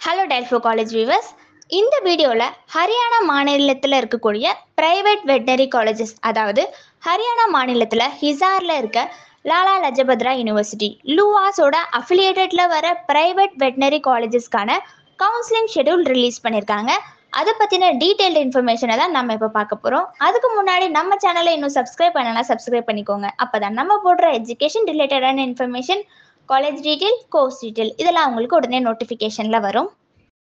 Hello டெல்ஃபோ college viewers. இந்த வீடியோவில் ஹரியானா மாநிலத்தில் இருக்கக்கூடிய ப்ரைவேட் வெட்டனரி காலேஜஸ், அதாவது ஹரியானா மாநிலத்தில் ஹிசாரில் இருக்க லாலா லஜபத்ரா யூனிவர்சிட்டி லூவாஸோட அஃபிலியேட்டடில் வர ப்ரைவேட் வெட்டனரி காலேஜஸ்க்கான கவுன்சிலிங் ஷெடியூல் ரிலீஸ் பண்ணியிருக்காங்க. அதை பற்றின டீட்டெயில்டு இன்ஃபர்மேஷனை தான் நம்ம இப்போ பார்க்க போகிறோம். அதுக்கு முன்னாடி நம்ம சேனலை இன்னும் சப்ஸ்கிரைப் பண்ணலாம், சப்ஸ்கிரைப் பண்ணிக்கோங்க. அப்போ தான் நம்ம போடுற எஜுகேஷன் ரிலேட்டடான information, college detail, course detail இதெல்லாம் உங்களுக்கு உடனே நோட்டிஃபிகேஷனில் வரும்.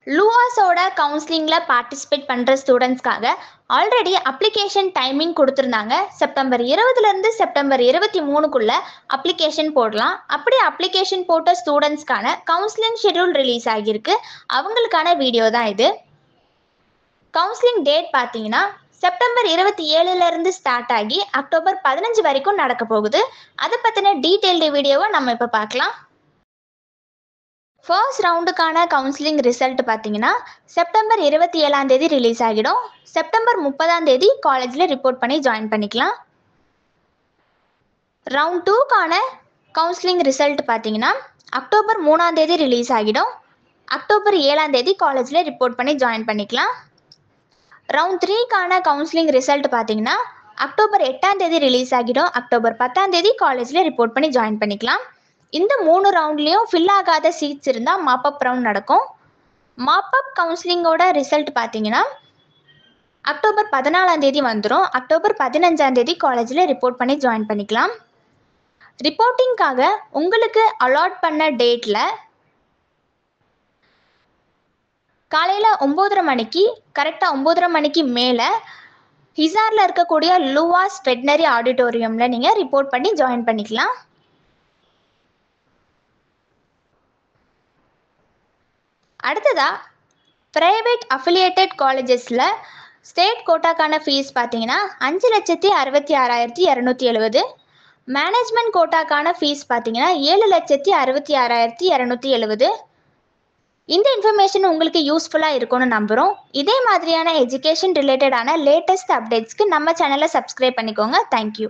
லூவாஸோட கவுன்சிலிங்கில் பார்ட்டிசிபேட் பண்ணுற ஸ்டூடெண்ட்ஸ்க்காக ஆல்ரெடி அப்ளிகேஷன் டைமிங் கொடுத்துருந்தாங்க. செப்டம்பர் 20லேருந்து செப்டம்பர் 23க்குள்ளே அப்ளிகேஷன் போடலாம். அப்படி அப்ளிகேஷன் போட்ட ஸ்டூடெண்ட்ஸ்க்கான கவுன்சிலிங் ஷெடியூல் ரிலீஸ் ஆகியிருக்கு. அவங்களுக்கான வீடியோ தான் இது. கவுன்சிலிங் டேட் பார்த்தீங்கன்னா செப்டம்பர் 27லேருந்து ஸ்டார்ட் ஆகி அக்டோபர் 15 வரைக்கும் நடக்க போகுது. அதை பற்றின டீட்டெயில்டு வீடியோவை நம்ம இப்போ பார்க்கலாம். ஃபர்ஸ்ட் ரவுண்டுக்கான கவுன்சிலிங் ரிசல்ட் பார்த்தீங்கன்னா செப்டம்பர் 27 ரிலீஸ் ஆகிடும். செப்டம்பர் 30 காலேஜில் ரிப்போர்ட் பண்ணி ஜாயின் பண்ணிக்கலாம். ரவுண்ட் 2க்கான கவுன்சிலிங் ரிசல்ட் பார்த்தீங்கன்னா அக்டோபர் 3 ரிலீஸ் ஆகிடும். அக்டோபர் 7 காலேஜில் ரிப்போர்ட் பண்ணி ஜாயின் பண்ணிக்கலாம். ரவுண்ட் 3க்கான கவுன்சிலிங் ரிசல்ட் பார்த்தீங்கன்னா அக்டோபர் 8 ரிலீஸ் ஆகிடும். அக்டோபர் 10 காலேஜில் ரிப்போர்ட் பண்ணி ஜாயின் பண்ணிக்கலாம். இந்த 3 ரவுண்ட்லேயும் ஃபில் ஆகாத சீட்ஸ் இருந்தால் மாப்பப் ரவுண்ட் நடக்கும். மாப்பப் கவுன்சிலிங்கோட ரிசல்ட் பார்த்தீங்கன்னா அக்டோபர் 14 வந்துடும். அக்டோபர் 15 காலேஜில் ரிப்போர்ட் பண்ணி ஜாயின் பண்ணிக்கலாம். ரிப்போர்ட்டிங்காக உங்களுக்கு அலாட் பண்ண டேட்டில் காலையில் 9:30 மணிக்கு கரெக்டாக 9:30 மணிக்கு மேலே ஹிசாரில் இருக்கக்கூடிய லூவாஸ் வெட்டனரி ஆடிட்டோரியமில் நீங்கள் ரிப்போர்ட் பண்ணி ஜாயின் பண்ணிக்கலாம். அடுத்ததா ப்ரைவேட் அஃபிலியேட்டட் காலேஜஸில் ஸ்டேட் கோட்டாக்கான ஃபீஸ் பார்த்தீங்கன்னா 5,66,270. மேனேஜ்மெண்ட் கோட்டாக்கான ஃபீஸ் பார்த்தீங்கன்னா 7,66,270. இந்த இன்ஃபர்மேஷன் உங்களுக்கு யூஸ்ஃபுல்லாக இருக்கும்னு நம்புகிறோம். இதே மாதிரியான எஜுகேஷன் ரிலேட்டடான லேட்டஸ்ட் அப்டேட்ஸ்க்கு நம்ம சேனலை சப்ஸ்கிரைப் பண்ணிக்கோங்க. தேங்க்யூ.